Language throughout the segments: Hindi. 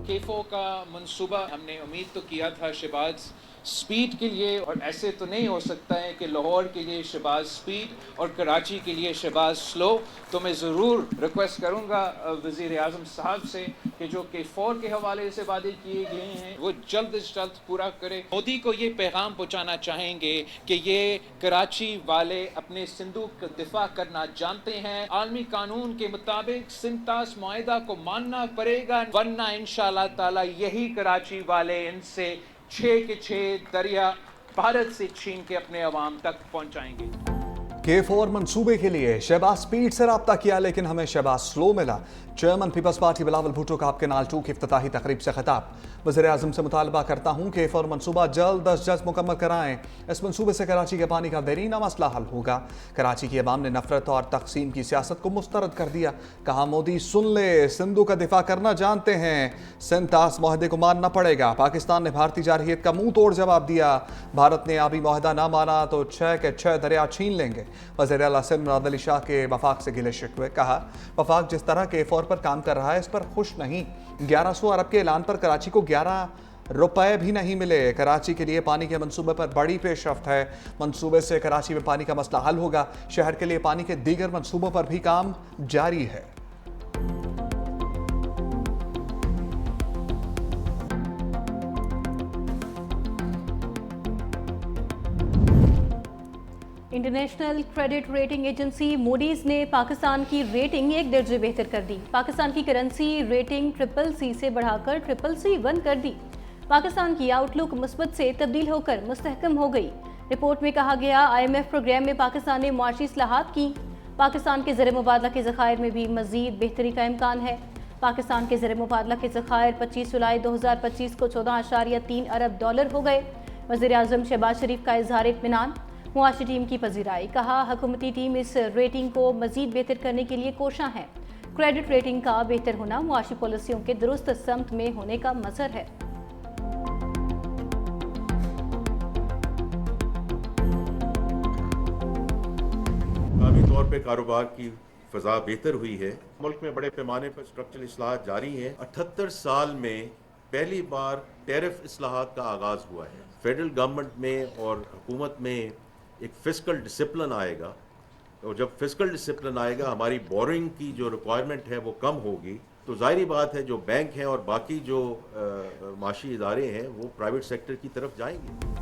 K4 का मंसूबा हमने उम्मीद तो किया था शहबाज स्पीड के लिए, और ऐसे तो नहीं हो सकता है कि लाहौर के लिए शहबाज स्पीड और कराची के लिए शहबाज स्लो। तो मैं ज़रूर रिक्वेस्ट करूँगा वज़ीर आज़म साहब से कि जो K4 के हवाले से वादे किए गए हैं वो जल्द से जल्द पूरा करें। मोदी को ये पैगाम पहुँचाना चाहेंगे कि ये कराची वाले अपने सिंदूक का दिफा करना जानते हैं। आलमी कानून के मुताबिक सिंतास मुआहिदा को मानना पड़ेगा, वरना इंशाअल्लाह ताला यही कराची वाले इनसे 6 के 6 दरिया भारत से छीन के अपने अवाम तक पहुंचाएंगे। K4 मंसूबे के लिए शहबाज स्पीड से रब्ता किया लेकिन हमें शहबाज स्लो मिला। चेयरमैन पीपल्स पार्टी बिलावल भुट्टो का आपके नाल 2 की इफ्तिताही तकरीब से खिताब। वज़ीर आज़म से मुतालबा करता हूँ कि K4 मंसूबा जल्द अज जल्द मुकम्मल कराएं। इस मंसूबे से कराची के पानी का देरीना मसला हल होगा। कराची की अवाम ने नफरत और तकसीम की सियासत को मुस्तरद कर दिया। कहा मोदी सुन ले, सिंधु का दिफा करना जानते हैं, सिंतास मुआहदे को मानना पड़ेगा। पाकिस्तान ने भारतीय जारहियत का मुंह तोड़ जवाब दिया। भारत ने आबी मुआहदा ना माना तो 6 के 6 दरिया छीन लेंगे। वज़ीर आला सिंध मुराद अली शाह के वफाक से गिले शिकवे। कहा वफाक जिस तरह K4 पर काम कर रहा है इस पर खुश नहीं। 1100 अरब के ऐलान पर कराची को 11 रुपए भी नहीं मिले। कराची के लिए पानी के मंसूबे पर बड़ी पेशरफ्त है। मंसूबे से कराची में पानी का मसला हल होगा। शहर के लिए पानी के दीगर मंसूबों पर भी काम जारी है। International credit rating agency Moody's ने पाकिस्तान की रेटिंग 1 दर्जे बेहतर कर दी। पाकिस्तान की करेंसी रेटिंग CCC से बढ़ाकर CCC1 कर दी। पाकिस्तान की आउटलुक मुस्बत से तब्दील होकर मुस्तहकम हो गई। रिपोर्ट में कहा गया IMF प्रोग्राम में पाकिस्तान ने मुआशी इस्लाहात की। पाकिस्तान के ज़र मुबादला के ज़खायर में भी मज़ीद बेहतरी का इम्कान है। पाकिस्तान के ज़र मुबादला के ज़खायर 25 जुलाई 2025 को 14.3 अरब डॉलर हो गए। वज़ीर आज़म शहबाज शरीफ का इज़हार इत्मीनान। मुआशी टीम की पजीराई। कहा हुकूमती टीम इस रेटिंग को मज़ीद बेहतर करने के लिए कोशां है। क्रेडिट रेटिंग का बेहतर होना मुआशी पॉलिसियों के दुरुस्त समत में होने का मज़हर है। आमी तौर पे कारोबार की फ़ज़ा बेहतर हुई है। मुल्क में बड़े पैमाने पर स्ट्रक्चरल इस्लाहात जारी हैं। 78 साल में पहली बार टैरिफ इस्लाहात का आगाज़ हुआ है। फेडरल गवर्नमेंट में और हुकूमत में एक फिस्कल डिसिप्लिन आएगा, और जब फिस्कल डिसिप्लिन आएगा हमारी बोरिंग की जो रिक्वायरमेंट है वो कम होगी। तो जाहिर बात है जो बैंक हैं और बाकी जो माशी इदारे हैं वो प्राइवेट सेक्टर की तरफ जाएंगे।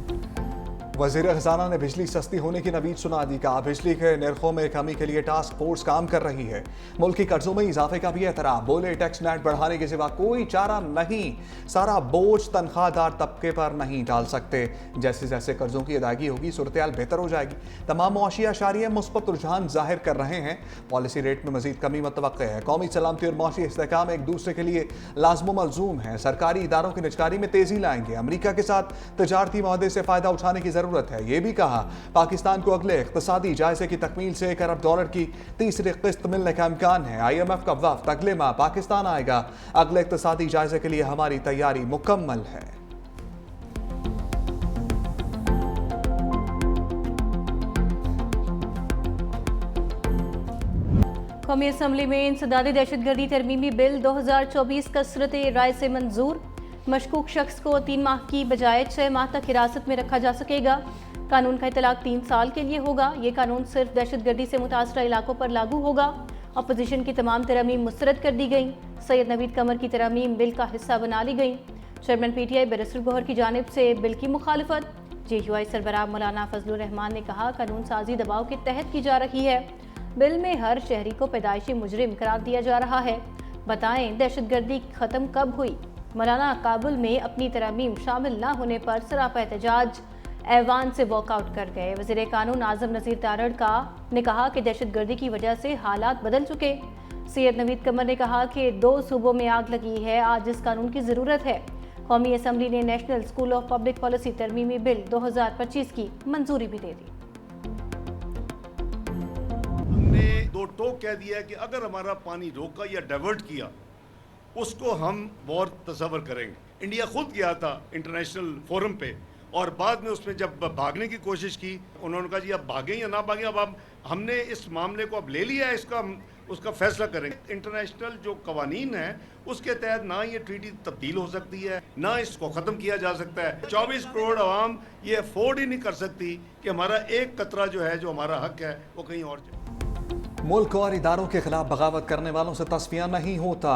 वज़ीर ख़ज़ाना ने बिजली सस्ती होने की नवीद सुना दी। कहा बिजली के निर्खों में कमी के लिए टास्क फोर्स काम कर रही है। मुल्की कर्जों में इजाफे का भी एतराफ़। बोले टैक्स नेट बढ़ाने के सिवा कोई चारा नहीं। सारा बोझ तनख्वाहदार तबके पर नहीं डाल सकते। जैसे जैसे कर्जों की अदायगी होगी सूरत हाल बेहतर हो जाएगी। तमाम मुआशी अशारिये मुस्बत रुझान जाहिर कर रहे हैं। पॉलिसी रेट में मजीद कमी मुतवक्के है। कौमी सलामती और मुआशी इस्तेहकाम एक दूसरे के लिए लाज़िम मलजूम है। सरकारी इदारों की निजकारी में तेजी लाएंगे। अमरीका के साथ तजारती मुआहदे से फ़ायदा उठाने की ज़रूरत है। यह भी कहा पाकिस्तान को अगले इक़्तिसादी जायजे की तकमील से $1 अरब की तीसरी किस्त मिलने का इम्कान है। IMF का वफ़द अगले माह पाकिस्तान आएगा। अगले इक़्तिसादी जायजे के लिए हमारी तैयारी मुकम्मल है। कौमी असम्बली में इंसदादी दहशतगर्दी तरमीमी बिल 2024 कसरत राय से मंजूर। मशकूक शख्स को 3 माह की बजाय 6 माह तक हिरासत में रखा जा सकेगा। कानून का इतलाक 3 साल के लिए होगा। ये कानून सिर्फ दहशतगर्दी से मुतासरा इलाकों पर लागू होगा। अपोजिशन की तमाम तरमीम मुस्तरद कर दी गई। सैयद नवीद कमर की तरमीम बिल का हिस्सा बना ली गई। चेयरमैन PTI बैरिस्टर गौहर की जानिब से बिल की मुखालफत। JUI सरबराह मौलाना फजलुर रहमान ने कहा कानून साजी दबाव के तहत की जा रही है। बिल में हर शहरी को पैदाइशी मुजरिम करार दिया जा रहा है। बताएं दहशतगर्दी खत्म कब हुई? मौलाना काबुल में अपनी तरमीम शामिल न होने पर सरापा एहतजाज ऐवान से वॉकआउट कर गए। वज़ीर कानून आज़म नज़ीर तारड़ ने कहा कि दहशतगर्दी की वजह से हालात बदल चुके। सैयद नवीद कमर ने कहा कि 2 सूबों में आग लगी है, आज इस कानून की ज़रूरत है। कौमी असम्बली ने national school of public policy तरमीमी बिल 2025 की मंजूरी भी दे दी। हमने 2 टोक कह दिया कि अगर हमारा पानी रोका या डाइवर्ट किया उसको हम वॉर तस्वर करेंगे। इंडिया खुद गया था इंटरनेशनल फोरम पे और बाद में उसमें जब भागने की कोशिश की, उन्होंने कहा जी अब भागें या ना भागें, अब हमने इस मामले को अब ले लिया है, इसका उसका फैसला करेंगे। इंटरनेशनल जो कवानीन है उसके तहत ना ये ट्रीटी तब्दील हो सकती है, ना इसको ख़त्म किया जा सकता है। 24 करोड़ आवाम ये अफोर्ड ही नहीं कर सकती कि हमारा एक कतरा जो है, जो हमारा हक है, वो कहीं और जाए। मुल्क और इदारों के खिलाफ बगावत करने वालों से तस्फिया नहीं होता,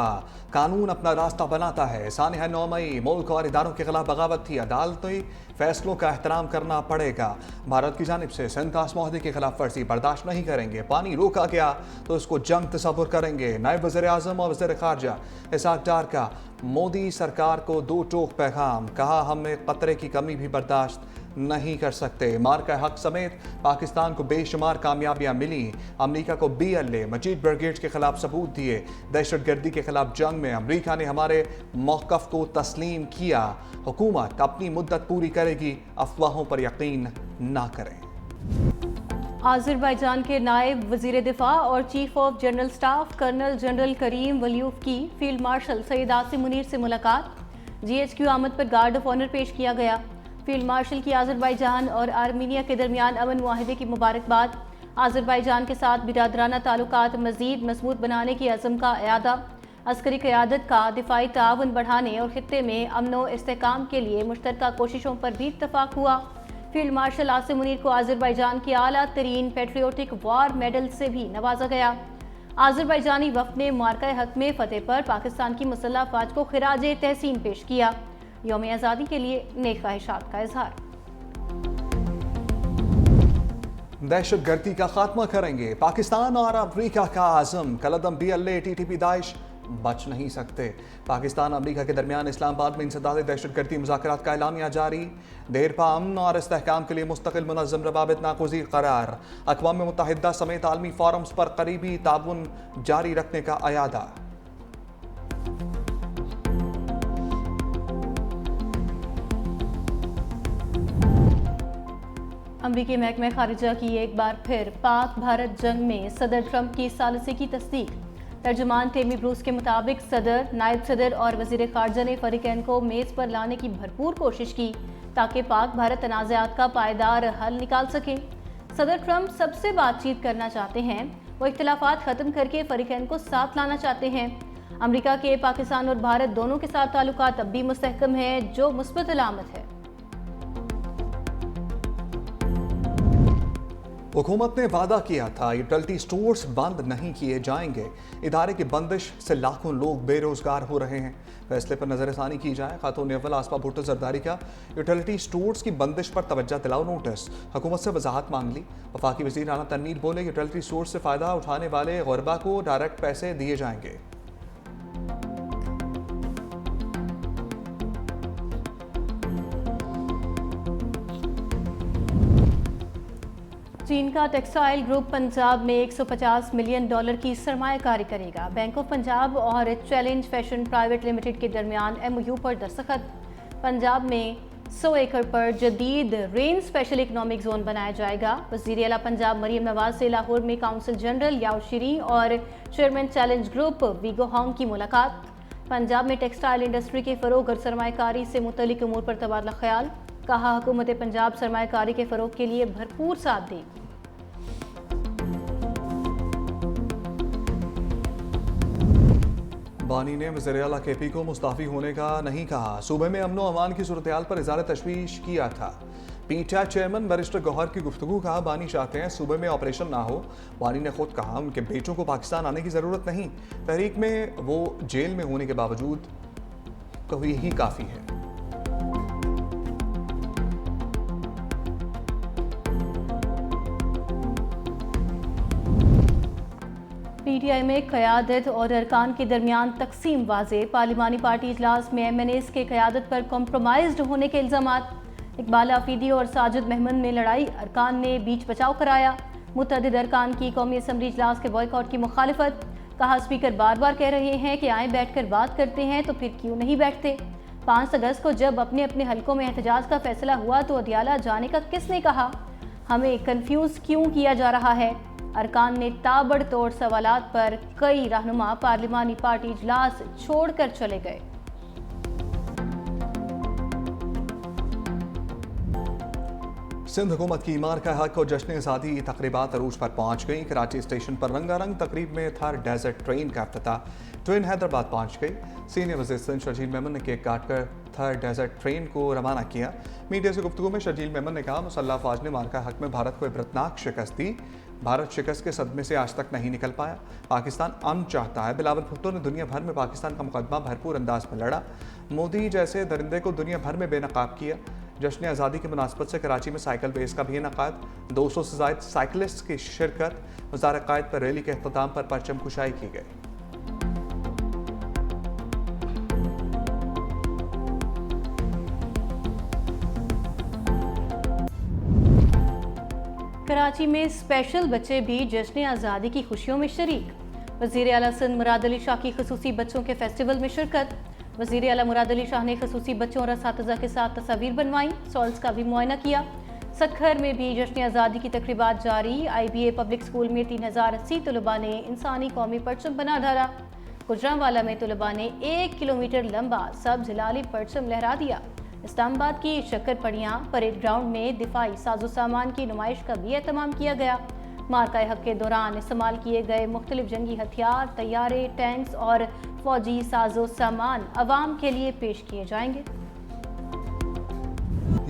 कानून अपना रास्ता बनाता है। सानिया 9 मई मुल्क और इदारों के खिलाफ बगावत थी, अदालती फैसलों का एहतराम करना पड़ेगा। भारत की जानिब से सिंध माहदे की खिलाफ वर्जी बर्दाश्त नहीं करेंगे, पानी रोका गया तो इसको जंग तस्वुर करेंगे। नायब वज़ीर आज़म और वज़ीर ख़ारजा इसहाक़ डार का मोदी सरकार को 2 टोक पैगाम, कहा हम एक कतरे की कमी भी बर्दाश्त नहीं कर सकते। मार्का हक समेत पाकिस्तान को बेशुमार कामयाबियां मिली, अमेरिका को BLA मजीद ब्रिगेड के खिलाफ सबूत दिए। दहशतगर्दी के खिलाफ जंग में अमेरिका ने हमारे मौक़िफ़ को तस्लीम किया। हुकूमत अपनी मुद्दत पूरी करेगी, अफवाहों पर यकीन ना करें। आज़रबाईजान के नायब वज़ीर दिफा और chief of general staff colonel general Karim Valiev की फील्ड मार्शल सैयद आसिम मुनीर से मुलाकात। GHQ आमद पर गार्ड ऑफ ऑनर पेश किया गया। फील्ड मार्शल की आज़रबाईजान और आर्मीनिया के दरमियान अमन मुआहदे की मुबारकबाद। आज़रबाईजान के साथ बिरादराना ताल्लुकात मज़ीद मजबूत बनाने की अज़म का इरादा। अस्करी क़यादत का दिफाई ताउन बढ़ाने और खित्ते में अमन व इस्तेहकाम के लिए मुश्तरका कोशिशों पर भी इत्तफाक हुआ। फील्ड मार्शल आसिम मुनीर को आज़रबाईजान के आला तरीन पेट्रियोटिक वॉर मेडल से भी नवाजा गया। आज़रबाईजानी वफ़द ने मार्का हक में फ़तेह पर पाकिस्तान की मुसल्लह अफ़वाज को खिराज तहसीन पेश किया। यौम आज़ादी के लिए नेक ख्वाहिशात का इजहार। दहशतगर्दी का खात्मा करेंगे, पाकिस्तान और अमेरिका का आज़म। कलदम BLA TTP दाइश बच नहीं सकते। पाकिस्तान अमेरिका के दरमियान इस्लामाबाद में इंसदाद दहशतगर्दी मुज़ाकरात का एलामिया जारी। देर पा अमन और इस्तेहकाम के लिए मुस्तकिल मुनज़्ज़म रवाबित नागुज़ीर करार। अक़वाम मुत्तहिदा समेत आलमी फोरम्स पर करीबी ताउन जारी रखने का अयादा। अमरीकी महकमे खारिजा की एक बार फिर पाक भारत जंग में सदर ट्रंप की सालिसी की तस्दीक। तर्जुमान टेमी ब्रूस के मुताबिक सदर, नायब सदर और वज़ीर ख़ारजा ने फ़रीक़ैन को मेज़ पर लाने की भरपूर कोशिश की ताकि पाक भारत तनाज़ात का पायदार हल निकाल सकें। सदर ट्रंप सबसे बातचीत करना चाहते हैं, वो इख्तिलाफ़ात ख़त्म करके फ़रीक़ैन को साथ लाना चाहते हैं। अमरीका के पाकिस्तान और भारत दोनों के साथ ताल्लुकात अब भी मुस्तहकम हैं, जो मुस्बत अलामत है। हुकूमत ने वादा किया था यूटिलिटी स्टोर्स बंद नहीं किए जाएंगे। इदारे की बंदिश से लाखों लोग बेरोजगार हो रहे हैं। फैसले पर नजरसानी की जाए। खातून अव्वल आसमा भुट्टो जरदारी का यूटिलिटी स्टोर्स की बंदिश पर तवज्जो दिलाओ नोटिस। हुकूमत से वजाहत मांग ली। वफाकी वज़ीर आला तनवीर बोले यूटिलिटी स्टोर्स से फ़ायदा उठाने वाले गुरबा को डायरेक्ट पैसे दिए जाएंगे। चीन का टेक्सटाइल ग्रुप पंजाब में $150 मिलियन की सरमायाकारी करेगा। बैंक ऑफ पंजाब और चैलेंज फैशन प्राइवेट लिमिटेड के दरमियान MOU पर दस्तखत। पंजाब में 100 एकड़ पर जदीद रेन स्पेशल इकनॉमिक जोन बनाया जाएगा। वज़ीर आला पंजाब मरीम नवाज से लाहौर में काउंसिल जनरल याओ शीरी और चेयरमैन चैलेंज ग्रुप वीगो होंग की मुलाकात। पंजाब में टेक्सटाइल इंडस्ट्री के फ़रोग और सरमायाकारी से मुतल्लिक उमूर पर तबादला ख्याल। कहा हुकूमत पंजाब सरमायाकारी के फ़रोग के लिए भरपूर साथ देगी। बानी ने वज़ीर आला KP को मुस्ताफ़ी होने का नहीं कहा। सूबे में अमन व अमान की सूरत हाल पर इज़हार तशवीश किया था। PTAC चेयरमैन बैरिस्टर गौहर की गुफ्तगू। कहा बानी चाहते हैं सूबे में ऑपरेशन ना हो। बानी ने खुद कहा उनके बेटों को पाकिस्तान आने की ज़रूरत नहीं, तहरीक में वो जेल में होने के बावजूद कभी ही काफ़ी है। PTI में क़यादत और अरकान के दरमियान तकसीम वाज़े। पार्लिमानी पार्टी इजलास में MNAs के क़यादत पर कॉम्प्रोमाइज्ड होने के इल्ज़ामात। इकबाल आफीदी और साजिद महमद में लड़ाई, अरकान ने बीच बचाव कराया। मुतअद्दिद अरकान की कौमी असम्बली इजलास के बॉयकॉट की मुखालिफत। कहा स्पीकर बार बार कह रहे हैं कि आए बैठ कर बात करते हैं तो फिर क्यों नहीं बैठते। 5 अगस्त को जब अपने अपने हलकों में एहतजाज का फैसला हुआ तो अदियाला जाने का किसने कहा? हमें कन्फ्यूज़ क्यों किया जा रहा है? अरकान ने ताबड़तोड़ सवालात पर कई रहनुमा पार्लिमानी पार्टी इजलास छोड़कर चले गए। सिंध हुकूमत की मार्का हक और जश्न आज़ादी तकरीबात अरूज पर पहुंच गई। कराची स्टेशन पर रंगारंग तकरीब में थर डेजर्ट ट्रेन का इफ्तिताह। ट्रेन हैदराबाद पहुंच गई। सीनियर वज़ीर सिंध शर्जील मेमन ने केक काटकर थर डेजर्ट ट्रेन को रवाना किया। मीडिया से गुफ्तगू में शर्जील मेमन ने कहा, मुसल्लह फ़ौज ने मार्का हक में भारत को इबरतनाक शिकस्त दी। भारत शिकस्त के सदमे से आज तक नहीं निकल पाया। पाकिस्तान अमन चाहता है। बिलावल भुट्टो ने दुनिया भर में पाकिस्तान का मुकदमा भरपूर अंदाज में लड़ा। मोदी जैसे दरिंदे को दुनिया भर में बेनकाब किया। जश्न आज़ादी की मुनासबत से कराची में साइकिल रेस का भी इनेकाद। 200 से ज़ायद साइकिलिस्ट की शिरकत। वज़ार क़ायद पर रैली के अख्ताम पर परचम कुशाई की गई। कराची में स्पेशल बच्चे भी जश्न आज़ादी की खुशियों में शरीक। वज़ीर आला सिंध मुराद अली शाह की खसूसी बच्चों के फेस्टिवल में शिरकत। वज़ीर आला मुराद अली शाह ने खसूसी बच्चों और असातिज़ा के साथ तस्वीर बनवाई। सॉल्स का भी मुआयना किया। सखर में भी जश्न आज़ादी की तकरीबात जारी। IBA पब्लिक स्कूल में 3080 तलबा ने इंसानी कौमी परचम बना डाला। गुजरांवाला में तलबा ने 1 किलोमीटर लंबा सब्ज हिलाली परचम लहरा दिया। इस्लामाबाद की शक्कर पड़ियाँ परेड ग्राउंड में दिफाई साजो सामान की नुमाइश का भी एहतमाम किया गया। मार्का हक के दौरान इस्तेमाल किए गए मुख्तलिफ जंगी हथियार, तैयारे, टैंक्स और फौजी साजो सामान अवाम के लिए पेश किए जाएंगे।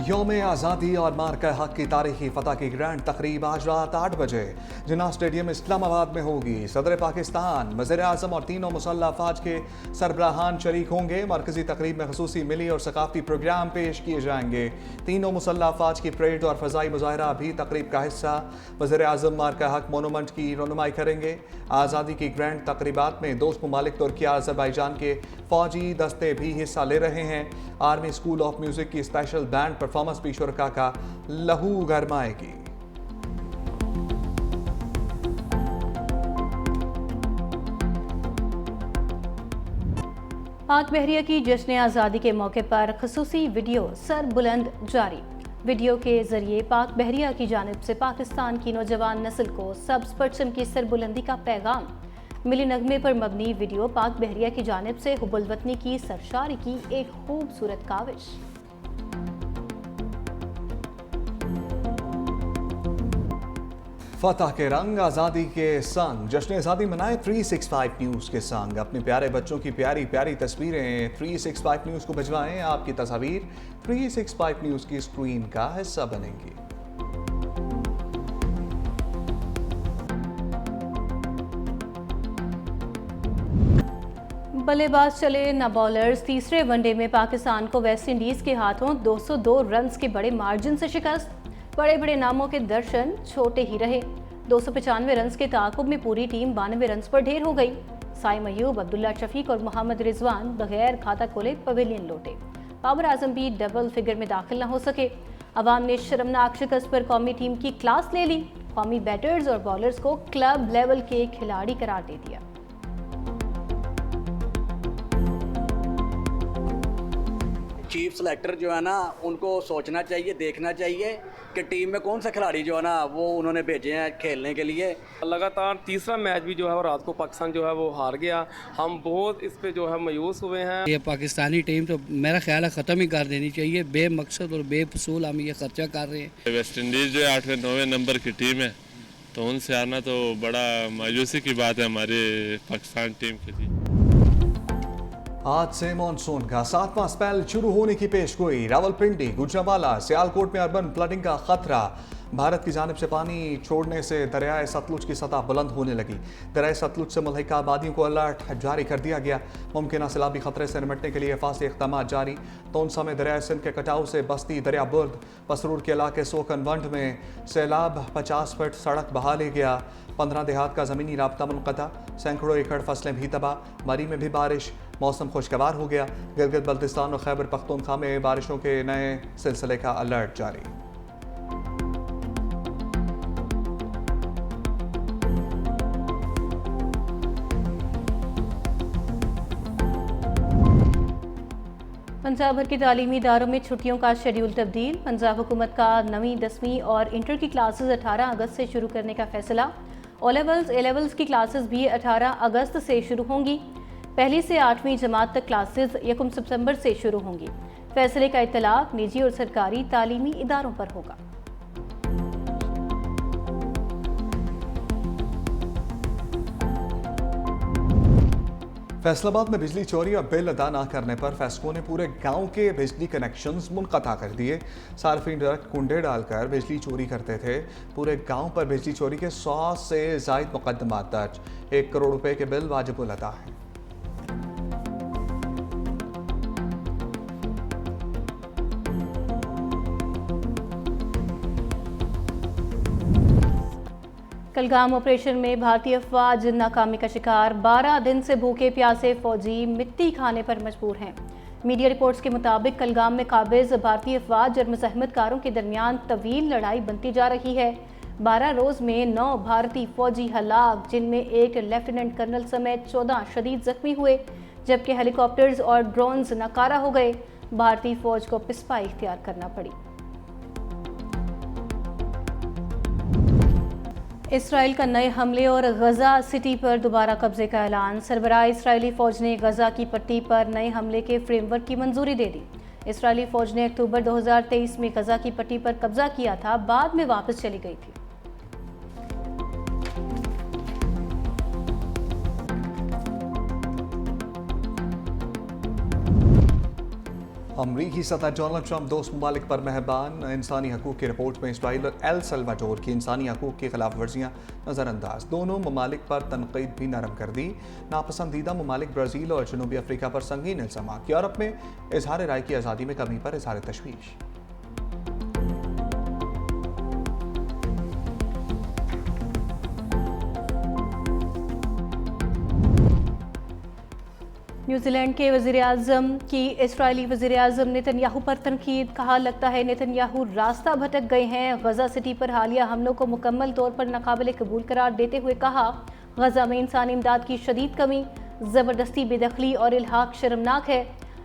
यौम आज़ादी और मार्का हक की तारीखी फतह की ग्रैंड तकरीब आज रात 8 बजे जिन्ना स्टेडियम इस्लामाबाद में होगी। सदर पाकिस्तान, वज़ीर आज़म और तीनों मुसल्लह अफ़वाज के सरबराहान शरीक होंगे। मरकजी तकरीब में खसूसी मिली और सकाफ़ती प्रोग्राम पेश किए जाएंगे। तीनों मुसल्लह अफ़वाज की परेड और फ़ज़ाई मुज़ाहरा भी तकरीब का हिस्सा। वज़ीर आज़म मार्का हक मोनूमेंट की रनुमाई करेंगे। आज़ादी की ग्रैंड तकरीबात में दोस्त ममालिक तुर्की और अज़रबैजान के फ़ौजी दस्ते भी हिस्सा ले रहे हैं। आर्मी स्कूल ऑफ म्यूज़िक की स्पेशल बैंड परफॉर्मेंस भी शुरका का लहू गरमाएगी। पाक बहरिया की जश्न आज़ादी के मौके पर खसूसी वीडियो सर बुलंद जारी। वीडियो के जरिए पाक बहरिया की जानिब से पाकिस्तान की नौजवान नस्ल को सब्ज़ परचम की सरबुलंदी का पैगाम। मिली नगमे पर मबनी वीडियो पाक बहरिया की जानिब से हुब्बुल वतनी की सरशारी की एक खूबसूरत काविश। फतह के रंग आज़ादी के संग जश्न आज़ादी मनाए 365 न्यूज़ के संग। अपने प्यारे बच्चों की प्यारी प्यारी तस्वीरें 365 न्यूज़ को भिजवाएं। आपकी तस्वीर 365 न्यूज़ की स्क्रीन का हिस्सा बनेंगी। बल्लेबाज चले न बॉलर्स। तीसरे वनडे में पाकिस्तान को वेस्ट इंडीज के हाथों 202 रन्स के बड़े मार्जिन से शिकस्त। बड़े बड़े नामों के दर्शन छोटे ही रहे। 295 रन्स के ताकुब में पूरी टीम 92 रन्स पर ढेर हो गई। साइम अयूब, अब्दुल्ला शफीक और मोहम्मद रिजवान बगैर खाता खोले पवेलियन लौटे। बाबर आजम भी डबल फिगर में दाखिल न हो सके। अवाम ने शर्मनाक शिकस्त पर कौमी टीम की क्लास ले ली। कौमी बैटर्स और बॉलर्स को क्लब लेवल के खिलाड़ी करार दे दिया। चीफ सेलेक्टर जो है ना, उनको सोचना चाहिए, देखना चाहिए कि टीम में कौन सा खिलाड़ी जो है ना वो उन्होंने भेजे हैं खेलने के लिए। लगातार तीसरा मैच भी जो है वो रात को पाकिस्तान जो है वो हार गया। हम बहुत इस पे जो है मायूस हुए हैं। ये पाकिस्तानी टीम तो मेरा ख्याल है ख़त्म ही कर देनी चाहिए। बेमकसद और बेफसूल हम ये खर्चा कर रहे हैं। वेस्ट इंडीज़ जो है 8वें-9वें नंबर की टीम है, तो उनसे आना तो बड़ा मायूसी की बात है हमारे पाकिस्तान टीम के लिए। आज से मानसून का 7वां स्पेल शुरू होने की पेशगोई। रावलपिंडी, गुजरांवाला, सियालकोट में अर्बन फ्लडिंग का खतरा। भारत की जानिब से पानी छोड़ने से दरियाए सतलुज की सतह बुलंद होने लगी। दरियाए सतलुज से मुल्हिका आबादियों को अलर्ट जारी कर दिया गया। मुमकिन सैलाबी खतरे से निपटने के लिए फासले इक़दाम जारी। तोनसा में दरियाए सिंध के कटाव से बस्ती, दरिया बुर्द, पसरूर के इलाके सोकनवंड में सैलाब 50 फुट सड़क बहा ले गया। 15 देहात का ज़मीनी राब्ता मुनक़ता। सैकड़ों एकड़ फसलें भी तबाह। मरी में भी बारिश। मौसम खुशगवार हो गया। गिलगित बल्तिस्तान और खैबर पख्तूनख्वा में बारिशों के नए सिलसिले का अलर्ट जारी। पंजाब भर के तालीमी इदारों में छुट्टियों का शेड्यूल तब्दील। पंजाब हुकूमत का 9वीं, 10वीं और इंटर की क्लासेस 18 अगस्त से शुरू करने का फैसला। ओ लेवल्स, ए लेवल्स की क्लासेस भी 18 अगस्त से शुरू होंगी। पहली से 8वीं जमात तक क्लासेस 1 सितंबर से शुरू होंगी। फैसले का इत्तलाक निजी और सरकारी तालीमी इदारों पर होगा। फैसलाबाद में बिजली चोरी और बिल अदा न करने पर फैसकों ने पूरे गांव के बिजली कनेक्शंस मुनक़ता कर दिए। सार्फिन डायरेक्ट कुंडे डालकर बिजली चोरी करते थे। पूरे गांव पर बिजली चोरी के 100 से ज़ायद मुकदमात दर्ज। 1 करोड़ रुपए के बिल वाजिबुल अदा हैं। कलगाम ऑपरेशन में भारतीय अफवाज नाकामी का शिकार। 12 दिन से भूखे प्यासे फौजी मिट्टी खाने पर मजबूर हैं। मीडिया रिपोर्ट्स के मुताबिक कलगाम में काबिज भारतीय अफवाज और मुज़ाहिमतकारों के दरमियान तवील लड़ाई बनती जा रही है। 12 रोज़ में 9 भारतीय फौजी हलाक, जिनमें एक लेफ्टिनेंट कर्नल समेत 14 शदीद जख्मी हुए, जबकि हेलीकॉप्टर्स और ड्रोन्स नाकारा हो गए। भारतीय फौज को पिस्पा इख्तियार करना पड़ी। इसराइल का नए हमले और गजा सिटी पर दोबारा कब्जे का ऐलान। सरबराह इसराइली फौज ने गजा की पट्टी पर नए हमले के फ्रेमवर्क की मंजूरी दे दी। इसराइली फौज ने अक्टूबर 2023 में गजा की पट्टी पर कब्जा किया था, बाद में वापस चली गई थी। अमरीकी सदर डोनाल्ड ट्रंप दोस्त ममालिक पर मेहरबान। इंसानी हकूक़ की रिपोर्ट में इसराइल और एल सल्वाडोर की इंसानी हकूक़ की खिलाफ वर्जियाँ नज़रअंदाज। दोनों ममालिक पर तनकीद भी नरम कर दी। नापसंदीदा ममालिक ब्राज़ील और जनूबी अफ्रीका पर संगीन इल्ज़ामात। यूरोप में इजहार राय की आज़ादी में कमी पर इजहार तशवीश। न्यूजीलैंड के वज़ीर-ए-आज़म की इसराइली वज़ीर-ए-आज़म नेतन्याहू पर तनकीद। कहा, लगता है नेतन्याहू रास्ता भटक गए हैं। गजा सिटी पर हालिया हमलों को मुकम्मल तौर पर नाकाबिले कबूल करार देते हुए कहा, गजा में इंसानी इमदाद की शदीद कमी, ज़बरदस्ती बेदखली और इल्हाक शर्मनाक है।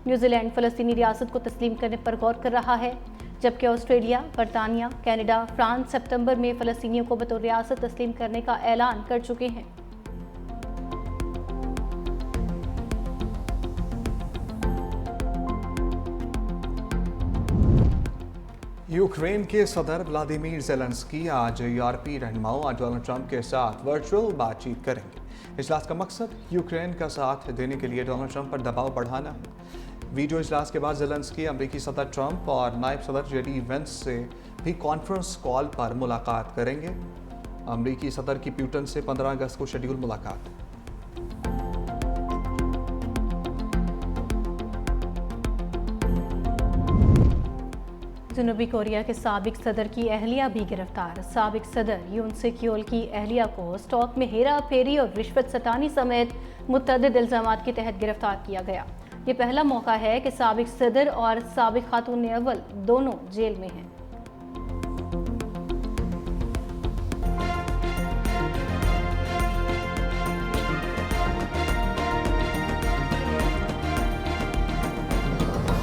न्यूजीलैंड फ़लस्तीनी रियासत को तस्लीम करने पर गौर कर रहा है, जबकि ऑस्ट्रेलिया, बरतानिया, कनाडा, फ्रांस सितंबर में फ़लस्तीनियों को बतौर रियासत तस्लीम करने का ऐलान कर चुके हैं। यूक्रेन के सदर व्लादिमीर ज़ेलेंस्की आज यूरोपीय रहनुमाओं और डोनाल्ड ट्रंप के साथ वर्चुअल बातचीत करेंगे। इजलास का मकसद यूक्रेन का साथ देने के लिए डोनाल्ड ट्रंप पर दबाव बढ़ाना है। वीडियो इजलास के बाद ज़ेलेंस्की अमरीकी सदर ट्रंप और नायब सदर जेडी वेंस से भी कॉन्फ्रेंस कॉल पर मुलाकात करेंगे। अमरीकी सदर की प्यूटन से 15 अगस्त को शेड्यूल मुलाकात। जनूबी कोरिया के साबिक सदर की अहलिया भी गिरफ्तार। साबिक सदर यून सुक येल की अहलिया को स्टॉक में हेरा फेरी और रिश्वत सतानी समेत मुतअद्दिद इल्ज़ामात के तहत गिरफ्तार किया गया। ये पहला मौका है कि साबिक सदर और साबिक खातून अव्वल दोनों जेल में हैं।